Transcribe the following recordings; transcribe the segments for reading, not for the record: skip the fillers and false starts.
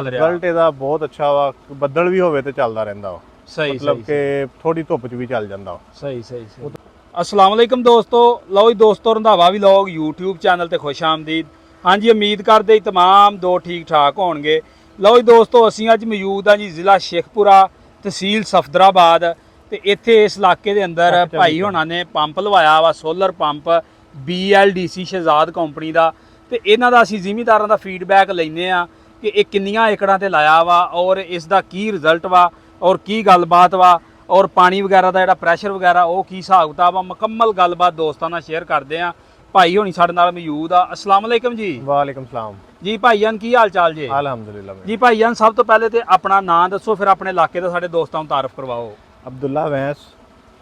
Result ਇਹਦਾ ਬਹੁਤ ਅੱਛਾ ਵਾ। ਬੱਦਲ ਵੀ ਹੋਵੇ ਤੇ ਚੱਲਦਾ ਰਹਿੰਦਾ ਵਾ। ਸਹੀ ਮਤਲਬ ਕਿ ਥੋੜੀ ਧੁੱਪ 'ਚ ਵੀ ਚੱਲ ਜਾਂਦਾ ਵਾ। ਸਹੀ ਸਹੀ ਸਹੀ। अस्सलाम वालेकुम दोस्तों, लो जी दोस्तों रंधावा व्लॉग यूट्यूब चैनल ते खुश आमदीद। हाँ जी, उम्मीद करते तमाम दो ठीक ठाक होणगे। लो जी दोस्तों, असीं अज मौजूद हाँ जी जिला शेखपुरा, तहसील सफदराबाद ते इत्थे इस इलाके दे अंदर भाई होना ने पंप लवाया वा, solar pump BLDC Shahzad company दा। ते इन्हां दा असीं ਜ਼ਿਮੀਂਦਾਰਾਂ दा फीडबैक लैने आ कि ਇਹ ਕਿੰਨੀਆਂ एकड़ां ते लाया वा और इस दा की रिजल्ट वा और की गलबात वा और पानी वगैरह का जोड़ा प्रैशर वगैरह वो की हिसाब किताब आ। मुकम्मल गलबात दोस्तों नाल शेयर करते हैं। भाई होनी साडे नाल मौजूद आ। अस्सलाम वालेकुम जी। वालेकुम सलाम जी भाईजान, की हाल चाल जी? अल्हम्दुलिल्लाह जी भाईजान, सब तो पहले तो अपना नाम दसो, फिर अपने इलाके का साडे दोस्तों नूं तारफ करवाओ। अब्दुल्ला वैस,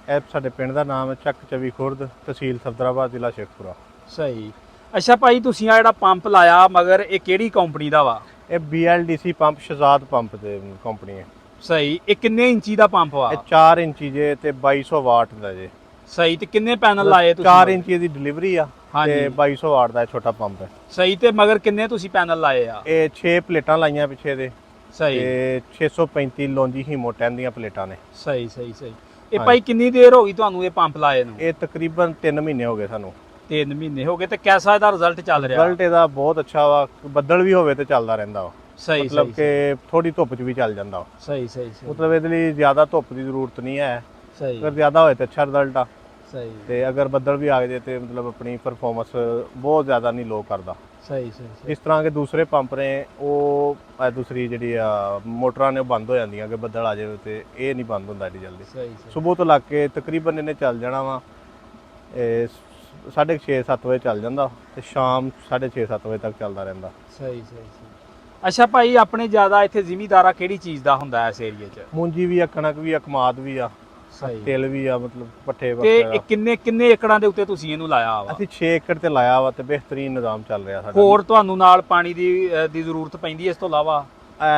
ਇਹ ਸਾਡੇ ਪਿੰਡ ਦਾ ਨਾਮ ਹੈ ਚੱਕ ਚਵੀ ਖੁਰਦ, ਤਹਿਸੀਲ ਸਫਦਰਾਬਾਦ, ਜ਼ਿਲ੍ਹਾ ਸ਼ੇਖਪੁਰਾ। सही। अच्छा भाई, तुसीं आ ਜਿਹੜਾ पंप लाया मगर ਇਹ ਕਿਹੜੀ ਕੰਪਨੀ ਦਾ ਵਾ? ਇਹ BLDC ਪੰਪ ਸ਼ਹਜ਼ਾਦ ਪੰਪ ਦੇ ਕੰਪਨੀ ਹੈ। सही। ਇਹ ਕਿੰਨੇ ਇੰਚੀ ਦਾ ਪੰਪ ਵਾ? ਇਹ 4 ਇੰਚੀ ਜੇ ਤੇ 2200 ਵਾਟ ਦਾ ਜੇ। सही। ਤੇ ਕਿੰਨੇ ਪੈਨਲ ਲਾਏ ਤੁਸੀਂ? 4 ਇੰਚੀ ਦੀ ਡਿਲੀਵਰੀ ਆ ਹਾਂਜੀ। ਤੇ 2200 ਵਾਟ ਦਾ ਇਹ ਛੋਟਾ ਪੰਪ ਹੈ। ਸਹੀ। ਤੇ ਮਗਰ ਕਿੰਨੇ ਤੁਸੀਂ ਪੈਨਲ ਲਾਏ ਆ? ਇਹ 6 ਪਲੇਟਾਂ ਲਾਈਆਂ ਪਿੱਛੇ ਦੇ ਸਹੀ ਤੇ 635 ਲੌਂਜੀ ਹੀਮੋ 10 ਦੀਆਂ ਪਲੇਟਾਂ ਨੇ। ਸਹੀ ਸਹੀ ਸਹੀ। ਇਹ ਭਾਈ ਕਿੰਨੀ ਦੇਰ ਹੋ ਗਈ ਤੁਹਾਨੂੰ ਇਹ ਪੰਪ ਲਾਏ ਨੂੰ? ਇਹ ਤਕਰੀਬਨ 3 ਮਹੀਨੇ ਹੋ ਗਏ ਸਾਨੂੰ। 3 ਮਹੀਨੇ ਹੋ ਗਏ। ਤੇ ਕਿਹਦਾ ਇਹਦਾ ਰਿਜ਼ਲਟ ਚੱਲ ਰਿਹਾ? ਰਿਜ਼ਲਟ ਇਹਦਾ ਬਹੁਤ ਅੱਛਾ ਵਾ। ਬੱਦਲ ਵੀ ਹੋਵੇ ਤੇ ਚੱਲਦਾ ਰਹਿੰਦਾ ਵਾ। ਸਹੀ ਮਤਲਬ ਸਹੀ ਕਿ ਥੋੜੀ ਧੁੱਪ 'ਚ ਵੀ ਚੱਲ ਜਾਂਦਾ ਵਾ। ਸਹੀ ਸਹੀ ਸਹੀ। ਮਤਲਬ ਇਹਦੇ ਲਈ ਜ਼ਿਆਦਾ ਧੁੱਪ ਦੀ ਜ਼ਰੂਰਤ ਨਹੀਂ ਹੈ। ਸਹੀ ਅਗਰ ਜ਼ਿਆਦਾ ਹੋਏ ਤਾਂ ਅੱਛਾ ਰਿਜ਼ਲਟ ਆ ਸਹੀ। ਤੇ ਅਗਰ ਬੱਦਲ ਵੀ ਆ ਗਏ ਤੇ ਮਤਲਬ ਆਪਣੀ ਪਰਫਾਰਮੈਂਸ ਬਹੁਤ ਜ਼ਿਆਦਾ ਨਹੀਂ ਲੋ ਕਰਦਾ। ਸਹੀ ਸਹੀ ਸਹੀ। ਜਿਸ ਤਰ੍ਹਾਂ ਕਿ ਦੂਸਰੇ ਪੰਪ ਨੇ ਉਹ ਦੂਸਰੀ ਜਿਹੜੀ ਆ ਮੋਟਰਾਂ ਨੇ ਉਹ ਬੰਦ ਹੋ ਜਾਂਦੀਆਂ ਕਿ ਬੱਦਲ ਆ ਜਾਵੇ ਤੇ ਇਹ ਨਹੀਂ ਬੰਦ ਹੁੰਦਾ ਏਡੀ ਜਲਦੀ। ਸਹੀ ਸਹੀ। ਸਵੇਰ ਤੋਂ ਲੱਗ ਕੇ ਤਕਰੀਬਨ ਇਹਨੇ ਚੱਲ ਜਾਣਾ ਵਾ 6:30-7 ਵਜੇ ਚੱਲ ਜਾਂਦਾ ਤੇ ਸ਼ਾਮ 6:30-7 ਵਜੇ ਤੱਕ ਚੱਲਦਾ ਰਹਿੰਦਾ। ਸਹੀ ਸਹੀ ਸਹੀ। ਅੱਛਾ ਭਾਈ, ਆਪਣੇ ਜ਼ਿਆਦਾ ਇੱਥੇ ਜ਼ਿਮੀਂਦਾਰਾ ਕਿਹੜੀ ਚੀਜ਼ ਦਾ ਹੁੰਦਾ ਹੈ ਇਸ ਏਰੀਏ 'ਚ? ਮੂੰਜੀ ਵੀ ਆ, ਕਣਕ ਵੀ ਆ, ਕਮਾਦ ਵੀ ਆ, ਸਹੀ। ਤਿਲ ਵੀ ਆ, ਮਤਲਬ ਪੱਠੇ ਤੇ ਵਗੈਰਾ। ਇਹ ਕਿੰਨੇ ਏਕੜਾਂ ਦੇ ਉੱਤੇ ਤੁਸੀਂ ਇਹਨੂੰ ਲਾਇਆ ਵਾ? ਅਸੀਂ 6 ਏਕੜ ਤੇ ਲਾਇਆ ਵਾ ਤੇ ਬਿਹਤਰੀਨ ਨਿਜ਼ਾਮ ਚੱਲ ਰਿਹਾ ਸਾਡਾ। ਹੋਰ ਤੁਹਾਨੂੰ ਨਾਲ ਪਾਣੀ ਦੀ ਜ਼ਰੂਰਤ ਪੈਂਦੀ ਹੈ ਇਸ ਤੋਂ ਇਲਾਵਾ?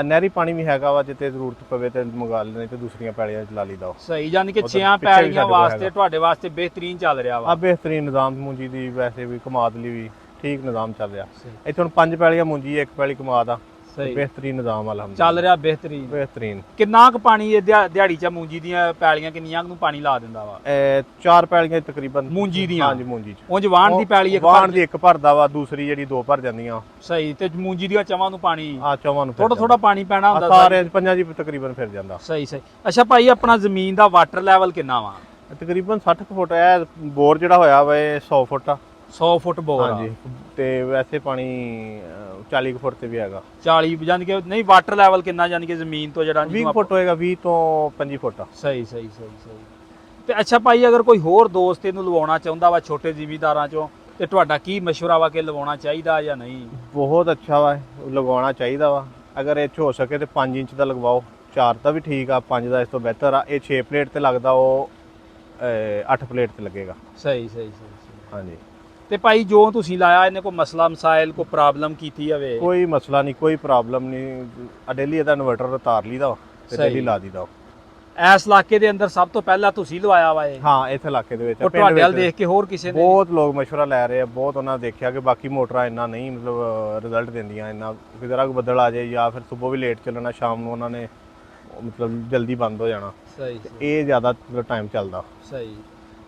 ਨਹਿਰੀ ਪਾਣੀ ਵੀ ਹੈਗਾ ਵਾ, ਜਿੱਤੇ ਜ਼ਰੂਰਤ ਪਵੇ ਤੇ ਮੰਗਾ ਲੈਣੇ ਤੇ ਦੂਸਰੀਆਂ ਪੈਲੀਆਂ ਚ ਲਾ ਲਈਦਾ। ਸਹੀ। ਯਾਨੀ ਕਿ ਮਤਲਬ 6 ਪਿੱਛੇ ਵੀ ਪੈਲੀਆਂ ਸਾਡੇ ਕੋਲ ਵਾਸਤੇ ਹੈਗਾ। ਤੁਹਾਡੇ ਵਾਸਤੇ ਬਿਹਤਰੀਨ ਚੱਲ ਰਿਹਾ ਵਾ। ਆ ਬਿਹਤਰੀਨ ਨਿਜ਼ਾਮ ਮੂੰਜੀ ਦੀ, ਵੈਸੇ ਵੀ ਕਮਾਦ ਲਈ ਵੀ ਠੀਕ ਨਿਜ਼ਾਮ ਚੱਲ ਰਿਹਾ। ਸਹੀ। ਇੱਥੇ ਹੁਣ 5 ਪੈਲੀਆਂ ਮੂੰਜੀ, 1 ਪੈਲੀ ਕਮਾਦ ਆ। ਸਹੀ। ਬਿਹਤਰੀਨ ਨਿਜ਼ਾਮ ਅਲਹਮਦੁਲਿਲਾ ਚੱਲ ਰਿਹਾ ਬਿਹਤਰੀਨ। ਬਿਹਤਰੀਨ। ਕਿੰਨਾ ਕੁ ਪਾਣੀ ਇਹ ਦਿਹਾੜੀ 'ਚ ਮੂੰਜੀ ਦੀਆਂ ਪੈਲੀਆਂ ਕਿੰਨੀਆਂ ਨੂੰ ਪਾਣੀ ਲਾ ਦਿੰਦਾ ਵਾ? 4 ਪੈਲੀਆਂ ਤਕਰੀਬਨ ਮੂੰਜੀ ਦੀਆਂ? ਹਾਂਜੀ ਮੂੰਜੀ ਚ। ਉਂਝ ਵਾਣ ਦੀ ਪੈਲੀ ਇੱਕ ਵਾਣ ਦੀ 1 ਭਰਦਾ ਵਾ, ਦੂਸਰੀ ਜਿਹੜੀ 2 ਭਰ ਜਾਂਦੀਆਂ। ਸਹੀ। ਤੇ ਮੂੰਜੀ ਦੀਆਂ ਚਵਾਂ ਨੂੰ ਪਾਣੀ ਆ ਚਵਾਂ ਨੂੰ ਥੋੜਾ ਥੋੜਾ ਪਾਣੀ ਪੈਣਾ ਹੁੰਦਾ ਸਾਰੇ ਪੰਜਾਂ ਜੀ ਤਕਰੀਬਨ ਫਿਰ ਜਾਂਦਾ। ਸਹੀ ਸਹੀ। ਅੱਛਾ ਭਾਈ, ਆਪਣਾ ਜ਼ਮੀਨ ਦਾ ਵਾਟਰ ਲੈਵਲ ਕਿੰਨਾ ਵਾ? ਤਕਰੀਬਨ 60 ਫੁੱਟ ਹੈ। ਬੋਰ ਜਿਹੜਾ ਹੋਇਆ ਵਾ ਇਹ 100 ਫੁੱਟ ਆ। 100 ਫੁੱਟ ਬੋਰ ਆ? ਹਾਂਜੀ। ਤੇ ਵੈਸੇ ਪਾਣੀ 40 ਫੁੱਟ ਤੇ ਵੀ ਹੈਗਾ। 40 ਯਾਨੀ ਕਿ ਨਹੀਂ, ਵਾਟਰ ਲੈਵਲ ਕਿੰਨਾ ਯਾਨੀ ਕਿ ਜ਼ਮੀਨ ਤੋਂ ਜਿਹੜਾ 20 ਫੁੱਟ ਹੋਏਗਾ, 20 ਤੋਂ 25 ਫੁੱਟ। ਸਹੀ ਸਹੀ ਸਹੀ ਸਹੀ। ਤੇ ਅੱਛਾ ਭਾਈ, ਅਗਰ ਕੋਈ ਹੋਰ ਦੋਸਤ ਇਹਨੂੰ ਲਵਾਉਣਾ ਚਾਹੁੰਦਾ ਵਾ ਛੋਟੇ ਜ਼ਿਮੀਂਦਾਰਾਂ ਚੋਂ, ਤੇ ਤੁਹਾਡਾ ਕੀ ਮਸ਼ਵਰਾ ਵਾ ਕਿ ਲਵਾਉਣਾ ਚਾਹੀਦਾ ਜਾਂ ਨਹੀਂ? ਬਹੁਤ ਅੱਛਾ ਵਾ, ਲਗਵਾਉਣਾ ਚਾਹੀਦਾ ਵਾ। ਅਗਰ ਇਹ 'ਚ ਹੋ ਸਕੇ ਤੇ 5 ਇੰਚ ਦਾ ਲਗਵਾਓ। 4 ਦਾ ਵੀ ਠੀਕ ਆ, 5 ਦਾ ਇਸ ਤੋਂ ਬਿਹਤਰ ਆ। ਇਹ 6 ਪਲੇਟ ਤੇ ਲੱਗਦਾ, ਉਹ 8 ਪਲੇਟ ਤੇ ਲੱਗੇਗਾ। ਸਹੀ ਸਹੀ ਸਹੀ। ਹਾਂਜੀ। ਤੇ ਭਾਈ ਜੋ ਤੁਸੀਂ ਲਾਇਆ, ਇਹਨੇ ਕੋਈ ਮਸਲਾ ਮਸਾਇਲ ਕੋਈ ਪ੍ਰੋਬਲਮ ਕੀਤੀ ਹੋਵੇ? ਕੋਈ ਮਸਲਾ ਨਹੀਂ, ਕੋਈ ਪ੍ਰੋਬਲਮ ਨਹੀਂ। ਡੇਲੀ ਇਹਦਾ ਇਨਵਰਟਰ ਉਤਾਰ ਲਈਦਾ ਤੇ ਡੇਲੀ ਲਾ ਦੀਦਾ। ਇਸ ਇਲਾਕੇ ਦੇ ਅੰਦਰ ਸਭ ਤੋਂ ਪਹਿਲਾਂ ਤੁਸੀਂ ਲਵਾਇਆ ਵਾ ਇਹ? ਹਾਂ, ਇਸ ਇਲਾਕੇ ਦੇ ਵਿੱਚ ਉਹ ਤੁਹਾਡੇ ਵੱਲ ਦੇਖ ਕੇ ਹੋਰ ਕਿਸੇ ਨੇ? ਬਹੁਤ ਲੋਕ ਮਸ਼ਵਰਾ ਲੈ ਰਹੇ ਆ। ਬਹੁਤ ਉਹਨਾਂ ਨੇ ਦੇਖਿਆ ਕਿ ਬਾਕੀ ਮੋਟਰਾਂ ਇੰਨਾ ਨਹੀਂ ਮਤਲਬ ਰਿਜ਼ਲਟ ਦਿੰਦੀਆਂ। ਇੰਨਾ ਕਿਧਰ ਕੋ ਬੱਦਲ ਆ ਜਾਏ ਜਾਂ ਫਿਰ ਸਵੇਰ ਵੀ ਲੇਟ ਚੱਲਣਾ, ਸ਼ਾਮ ਨੂੰ ਉਹਨਾਂ ਨੇ ਮਤਲਬ ਜਲਦੀ ਬੰਦ ਹੋ ਜਾਣਾ। ਸਹੀ। ਇਹ ਜ਼ਿਆਦਾ ਟਾਈਮ ਚੱਲਦਾ। ਸਹੀ।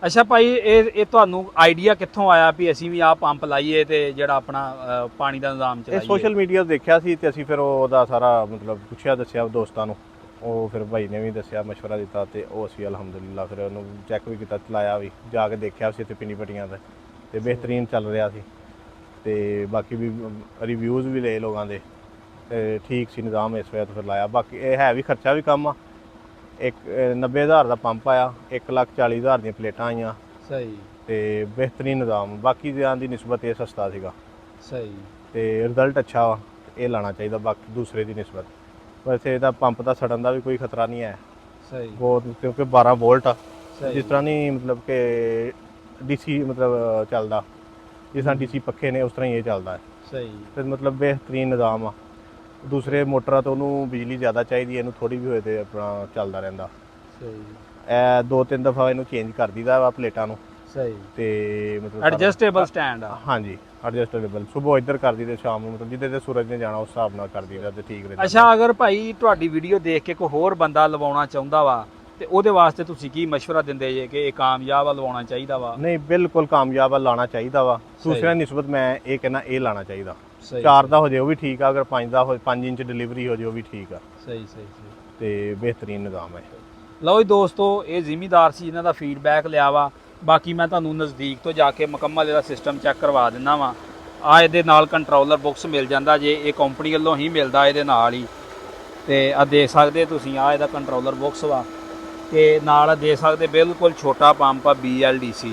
ਅੱਛਾ ਭਾਈ, ਇਹ ਤੁਹਾਨੂੰ ਆਈਡੀਆ ਕਿੱਥੋਂ ਆਇਆ ਵੀ ਅਸੀਂ ਵੀ ਆਹ ਪੰਪ ਲਾਈਏ ਤੇ ਜਿਹੜਾ ਆਪਣਾ ਪਾਣੀ ਦਾ ਨਿਜ਼ਾਮ ਚਲਾਈਏ? ਇਹ ਸੋਸ਼ਲ ਮੀਡੀਆ ਦੇਖਿਆ ਸੀ ਤੇ ਅਸੀਂ ਫਿਰ ਉਹਦਾ ਸਾਰਾ ਮਤਲਬ ਪੁੱਛਿਆ, ਦੱਸਿਆ ਦੋਸਤਾਂ ਨੂੰ। ਉਹ ਫਿਰ ਭਾਈ ਨੇ ਵੀ ਦੱਸਿਆ, ਮਸ਼ਵਰਾ ਦਿੱਤਾ ਤੇ ਉਹ ਅਸੀਂ ਅਲਹਮਦੁਲਿਲਾ ਫਿਰ ਉਹਨੂੰ ਚੈੱਕ ਵੀ ਕੀਤਾ, ਚਲਾਇਆ ਵੀ, ਜਾ ਕੇ ਦੇਖਿਆ ਸੀ ਇੱਥੇ ਪਿੰਡੀ ਪੱਟੀਆਂ ਤੇ ਬਿਹਤਰੀਨ ਚੱਲ ਰਿਹਾ ਸੀ। ਤੇ ਬਾਕੀ ਵੀ ਰਿਵਿਊਜ਼ ਵੀ ਲਏ ਲੋਕਾਂ ਦੇ ਤੇ ਠੀਕ ਸੀ ਨਿਜ਼ਾਮ। ਇਸ ਵਜ੍ਹਾ ਤੋਂ ਫਿਰ ਲਾਇਆ। ਬਾਕੀ ਇਹ ਹੈ ਵੀ ਖਰਚਾ ਵੀ ਕੰਮ ਆ। 90,000 ਦਾ ਪੰਪ ਆਇਆ, 1,40,000 ਦੀਆਂ ਪਲੇਟਾਂ ਆਈਆਂ। ਸਹੀ। ਤੇ ਬਿਹਤਰੀਨ ਨਿਜ਼ਾਮ, ਬਾਕੀ ਦਿਆਂ ਦੀ ਨਿਸਬਤ ਇਹ ਸਸਤਾ ਸੀਗਾ। ਸਹੀ। ਤੇ ਰਿਜ਼ਲਟ ਅੱਛਾ ਵਾ, ਇਹ ਲਾਣਾ ਚਾਹੀਦਾ ਬਾਕੀ ਦੂਸਰੇ ਦੀ ਨਿਸਬਤ। ਵੈਸੇ ਇਹਦਾ ਪੰਪ ਦਾ ਸੜਨ ਦਾ ਵੀ ਕੋਈ ਖਤਰਾ ਨਹੀਂ ਹੈ। ਸਹੀ। ਬਹੁਤ, ਕਿਉਂਕਿ 12 ਵੋਲਟ ਆ। ਸਹੀ। ਜਿਸ ਤਰ੍ਹਾਂ ਨਹੀਂ ਮਤਲਬ ਕਿ DC ਮਤਲਬ ਚੱਲਦਾ, ਜਿਸ ਤਰ੍ਹਾਂ DC ਪੱਖੇ ਨੇ ਉਸ ਤਰ੍ਹਾਂ ਹੀ ਇਹ ਚੱਲਦਾ ਹੈ। ਸਹੀ। ਤੇ ਮਤਲਬ ਬਿਹਤਰੀਨ ਨਿਜ਼ਾਮ ਆ। ਦੂਸਰੇ ਮੋਟਰਾਂ ਤੋਂ ਉਹਨੂੰ ਬਿਜਲੀ ਜ਼ਿਆਦਾ ਚਾਹੀਦੀ, ਇਹਨੂੰ ਥੋੜੀ ਵੀ ਹੋਏ ਤੇ ਆਪਣਾ ਚੱਲਦਾ ਰਹਿੰਦਾ। ਸਹੀ। ਇਹ 2-3 ਦਫਾ ਇਹਨੂੰ ਚੇਂਜ ਕਰ ਦੀਦਾ ਵਾ ਪਲੇਟਾਂ ਨੂੰ। ਸਹੀ। ਤੇ ਮਤਲਬ ਐਡਜਸਟੇਬਲ ਸਟੈਂਡ ਆ? ਹਾਂਜੀ। ਐਡਜਸਟੇਬਲ ਸਵੇਰ ਇੱਧਰ ਕਰ ਦਈਏ ਤੇ ਸ਼ਾਮ ਨੂੰ ਮਤਲਬ ਜਿੱਦੇ ਤੇ ਸੂਰਜ ਨੇ ਜਾਣਾ ਉਸ ਹਿਸਾਬ ਨਾਲ ਕਰ ਦਈਦਾ ਤੇ ਠੀਕ ਰਹਿੰਦਾ। ਅੱਛਾ, ਅਗਰ ਭਾਈ ਤੁਹਾਡੀ ਵੀਡੀਓ ਦੇਖ ਕੇ ਕੋਈ ਹੋਰ ਬੰਦਾ ਲਵਾਉਣਾ ਚਾਹੁੰਦਾ ਵਾ ਤੇ ਉਹਦੇ ਵਾਸਤੇ ਤੁਸੀਂ ਕੀ ਮਸ਼ਵਰਾ ਦਿੰਦੇ ਜੇ ਕਿ ਇਹ ਕਾਮਯਾਬ ਆ, ਲਵਾਉਣਾ ਚਾਹੀਦਾ ਵਾ? ਨਹੀਂ ਬਿਲਕੁਲ ਕਾਮਯਾਬ ਆ, ਲਾਣਾ ਚਾਹੀਦਾ ਵਾ। ਸਹੀ। ਦੂਸਰਿਆਂ ਨਿਸਬਤ ਮੈਂ ਇਹ ਕਹਿੰਦਾ ਇਹ ਲਾਣਾ ਚਾਹੀਦਾ। ਸਹੀ 4 ਦਾ ਹੋ ਜਾਏ ਉਹ ਵੀ ਠੀਕ ਆ, ਅਗਰ 5 ਦਾ ਹੋ 5 ਇੰਚ ਡਿਲੀਵਰੀ ਹੋ ਜਾਏ ਉਹ ਵੀ ਠੀਕ ਆ ਸਹੀ ਸਹੀ ਸਹੀ ਤੇ ਬਿਹਤਰੀਨ ਨਿਜ਼ਾਮ ਹੈ। ਲਓ ਜੀ ਦੋਸਤੋ, ਇਹ ਜ਼ਿਮੀਦਾਰ ਸੀ ਇਹਨਾਂ ਦਾ ਫੀਡਬੈਕ ਲਿਆ ਵਾ। ਬਾਕੀ ਮੈਂ ਤੁਹਾਨੂੰ ਨਜ਼ਦੀਕ ਤੋਂ ਜਾ ਕੇ ਮੁਕੰਮਲ ਇਹਦਾ ਸਿਸਟਮ ਚੈੱਕ ਕਰਵਾ ਦਿੰਦਾ ਵਾਂ। ਆ ਇਹਦੇ ਨਾਲ ਕੰਟਰੋਲਰ ਬਾਕਸ ਮਿਲ ਜਾਂਦਾ ਜੇ, ਇਹ ਕੰਪਨੀ ਵੱਲੋਂ ਹੀ ਮਿਲਦਾ ਇਹਦੇ ਨਾਲ ਹੀ। ਤੇ ਆ ਦੇਖ ਸਕਦੇ ਤੁਸੀਂ, ਆ ਇਹਦਾ ਕੰਟਰੋਲਰ ਬਾਕਸ ਵਾ ਤੇ ਨਾਲ ਦੇਖ ਸਕਦੇ ਬਿਲਕੁਲ ਛੋਟਾ ਪੰਪ ਆ BLDC।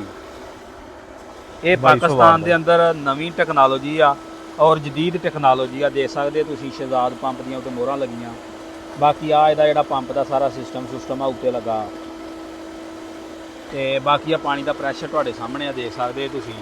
ਇਹ 2200 ਪਾਕਿਸਤਾਨ ਦੇ ਅੰਦਰ ਨਵੀਂ ਟੈਕਨੋਲੋਜੀ ਆ ਔਰ ਜਦੀਦ ਟੈਕਨੋਲੋਜੀ ਆ। ਦੇਖ ਸਕਦੇ ਤੁਸੀਂ ਸ਼ਹਿਜ਼ਾਦ ਪੰਪ ਦੀਆਂ ਉੱਤੇ ਮੋਹਰਾਂ ਲੱਗੀਆਂ। ਬਾਕੀ ਆ ਇਹਦਾ ਜਿਹੜਾ ਪੰਪ ਦਾ ਸਾਰਾ ਸਿਸਟਮ ਆ ਉੱਤੇ ਲੱਗਾ ਤੇ ਬਾਕੀ ਆ ਪਾਣੀ ਦਾ ਪ੍ਰੈਸ਼ਰ ਤੁਹਾਡੇ ਸਾਹਮਣੇ ਆ, ਦੇਖ ਸਕਦੇ ਤੁਸੀਂ।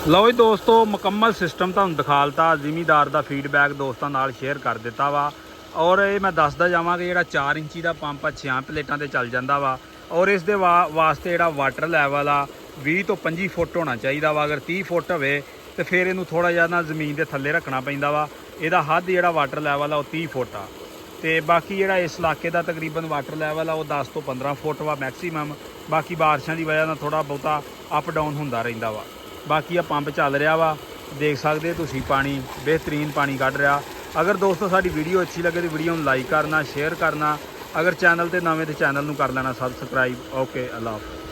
ਲਓ ਜੀ ਦੋਸਤੋ, ਮੁਕੰਮਲ ਸਿਸਟਮ ਤੁਹਾਨੂੰ ਦਿਖਾਲਤਾ। ਜ਼ਿਮੀਦਾਰ ਦਾ ਫੀਡਬੈਕ ਦੋਸਤਾਂ ਨਾਲ ਸ਼ੇਅਰ ਕਰ ਦਿੱਤਾ ਵਾ। ਔਰ ਇਹ ਮੈਂ ਦੱਸਦਾ ਜਾਵਾਂ ਕਿ ਜਿਹੜਾ 4 ਇੰਚੀ ਦਾ ਪੰਪ ਆ 6 ਪਲੇਟਾਂ ਤੇ ਚੱਲ ਜਾਂਦਾ ਵਾ। ਔਰ ਇਸ ਦੇ ਵਾਸਤੇ ਜਿਹੜਾ ਵਾਟਰ ਲੈਵਲ ਆ 20 ਤੋਂ 25 ਫੁੱਟ ਹੋਣਾ ਚਾਹੀਦਾ ਵਾ। ਅਗਰ 30 ਫੁੱਟ ਹੋਵੇ ਤੇ ਫਿਰ ਇਹਨੂੰ ਥੋੜਾ ਜਿਹਾ ਨਾ ਜ਼ਮੀਨ ਦੇ ਥੱਲੇ ਰੱਖਣਾ ਪੈਂਦਾ ਵਾ। ਇਹਦਾ ਹੱਦ ਜਿਹੜਾ ਵਾਟਰ ਲੈਵਲ ਆ ਉਹ 30 ਫੁੱਟ ਆ ਤੇ ਬਾਕੀ ਜਿਹੜਾ ਇਸ ਇਲਾਕੇ ਦਾ ਤਕਰੀਬਨ ਵਾਟਰ ਲੈਵਲ ਆ ਉਹ 10 ਤੋਂ 15 ਫੁੱਟ ਵਾ ਮੈਕਸੀਮਮ। ਬਾਕੀ ਬਾਰਿਸ਼ਾਂ ਦੀ ਵਜ੍ਹਾ ਨਾਲ ਥੋੜਾ ਬਹੁਤਾ ਅਪ ਡਾਊਨ ਹੁੰਦਾ ਰਹਿੰਦਾ ਵਾ। ਬਾਕੀ ਆ ਪੰਪ ਚੱਲ ਰਿਹਾ ਵਾ, ਦੇਖ ਸਕਦੇ ਤੁਸੀਂ, ਪਾਣੀ ਬਿਹਤਰੀਨ ਪਾਣੀ ਕੱਢ ਰਿਹਾ। ਅਗਰ ਦੋਸਤੋ ਸਾਡੀ ਵੀਡੀਓ ਅੱਛੀ ਲੱਗੇ ਤਾਂ ਵੀਡੀਓ ਨੂੰ ਲਾਈਕ ਕਰਨਾ, ਸ਼ੇਅਰ ਕਰਨਾ। ਅਗਰ ਚੈਨਲ ਤੇ ਨਵੇਂ ਤੇ ਚੈਨਲ ਨੂੰ ਕਰ ਲੈਣਾ ਸਬਸਕ੍ਰਾਈਬ। ਓਕੇ, ਅੱਲਾ ਹਾਫਿਜ਼।